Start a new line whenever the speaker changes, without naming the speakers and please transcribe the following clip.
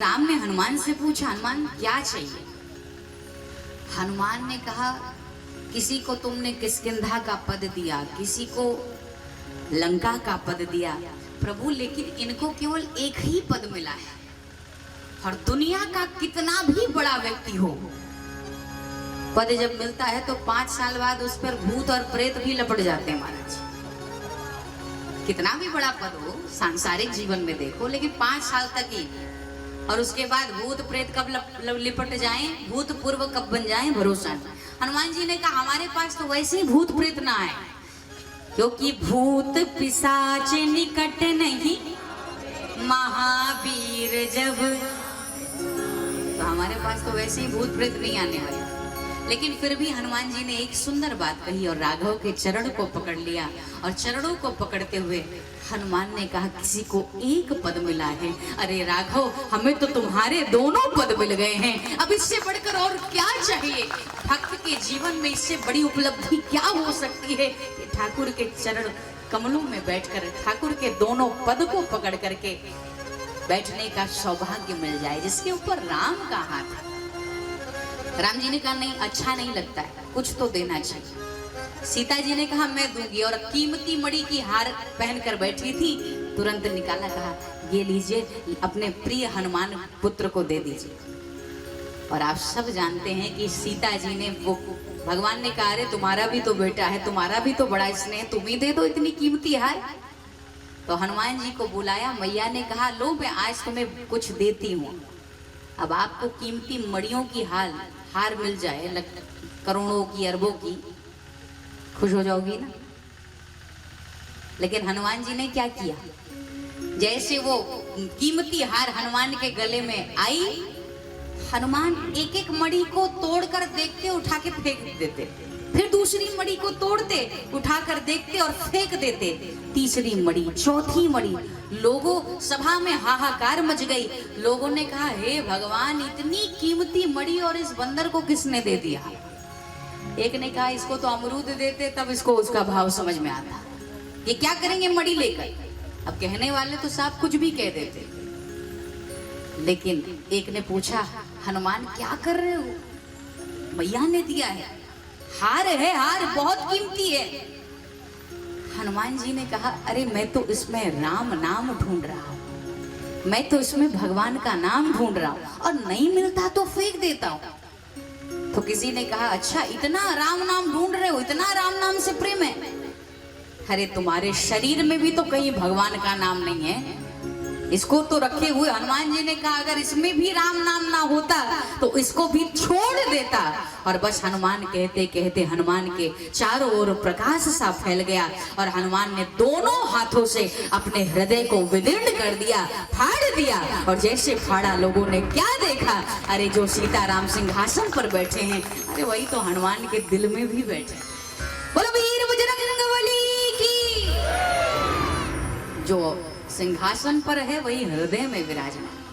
राम ने हनुमान से पूछा, हनुमान क्या चाहिए? हनुमान ने कहा, किसी को तुमने किष्किंधा का पद दिया, किसी को लंका का पद दिया प्रभु, लेकिन इनको केवल एक ही पद मिला है। और दुनिया का कितना भी बड़ा व्यक्ति हो, पद जब मिलता है तो 5 साल बाद उस पर भूत और प्रेत भी लपट जाते हैं महाराज। कितना भी बड़ा पद हो सांसारिक जीवन में देखो, लेकिन 5 साल तक ही, और उसके बाद भूत प्रेत कब लिपट जाएं, भूत पूर्व कब बन जाएं, भरोसा नहीं। हनुमान जी ने कहा, हमारे पास तो वैसे ही भूत प्रेत ना आए, क्योंकि भूत पिशाच निकट नहीं महावीर जब, तो हमारे पास तो वैसे ही भूत प्रेत नहीं आने वाले। लेकिन फिर भी हनुमान जी ने एक सुंदर बात कही और राघव के चरण को पकड़ लिया, और चरणों को पकड़ते हुए हनुमान ने कहा, किसी को एक पद मिला है, अरे राघव हमें तो तुम्हारे दोनों पद मिल गए हैं, अब इससे बढ़कर और क्या चाहिए? भक्त के जीवन में इससे बड़ी उपलब्धि क्या हो सकती है कि ठाकुर के चरण कमलों में बैठकर ठाकुर के दोनों पद को पकड़ करके बैठने का सौभाग्य मिल जाए, जिसके ऊपर राम का हाथ है। राम जी ने कहा, नहीं अच्छा नहीं लगता है, कुछ तो देना चाहिए। सीता जी ने कहा, मैं दूंगी, और कीमती मणि की हार पहनकर बैठी थी, तुरंत निकाला, कहा ये लीजिए, अपने प्रिय हनुमान पुत्र को दे दीजिए। और आप सब जानते हैं कि सीता जी ने, वो भगवान ने कहा, अरे तुम्हारा भी तो बेटा है, तुम्हारा भी तो बड़ा स्नेह, तुम ही दे दो इतनी कीमती हार। तो हनुमान जी को बुलाया, मैया ने कहा, लो मैं आज तुम्हें कुछ देती हूँ। अब आपको कीमती मणियों की हार मिल जाए, करोड़ों की अरबों की, खुश हो जाओगी ना? लेकिन हनुमान जी ने क्या किया, जैसे वो कीमती हार हनुमान के गले में आई, हनुमान एक एक मणि को तोड़कर देखते, उठा के फेंक देते, फिर दूसरी मणि को तोड़ते, उठाकर देखते और फेंक देते, तीसरी मणि, चौथी मणि। लोगों, सभा में हाहाकार मच गई। लोगों ने कहा, हे भगवान, इतनी कीमती मणि और इस बंदर को किसने दे दिया? एक ने कहा, इसको तो अमरूद देते, तब इसको उसका भाव समझ में आता, ये क्या करेंगे मणि लेकर। अब कहने वाले तो साहब कुछ भी कह देते, लेकिन एक ने पूछा, हनुमान क्या कर रहे हो? मैया ने दिया है, हार है, हार बहुत कीमती है। हनुमान जी ने कहा, अरे मैं तो इसमें राम नाम ढूंढ रहा हूं, मैं तो इसमें भगवान का नाम ढूंढ रहा हूं, और नहीं मिलता तो फेंक देता हूं। तो किसी ने कहा, अच्छा इतना राम नाम ढूंढ रहे हो, इतना राम नाम से प्रेम है? अरे तुम्हारे शरीर में भी तो कहीं भगवान का नाम नहीं है, इसको तो रखे हुए। हनुमान जी ने कहा, अगर इसमें भी राम नाम ना होता तो इसको भी छोड़ देता। और बस हनुमान कहते कहते हनुमान के चारों ओर प्रकाश सा फैल गया, और हनुमान ने दोनों हाथों से अपने हृदय को विदीर्ण कर दिया, फाड़ दिया। और जैसे फाड़ा, लोगों ने क्या देखा, अरे जो सीताराम सिंहासन पर बैठे हैं, अरे वही तो हनुमान के दिल में भी बैठे। बोलो वीर बजरंगबली की। जो सिंहासन पर है वही हृदय में विराजमान।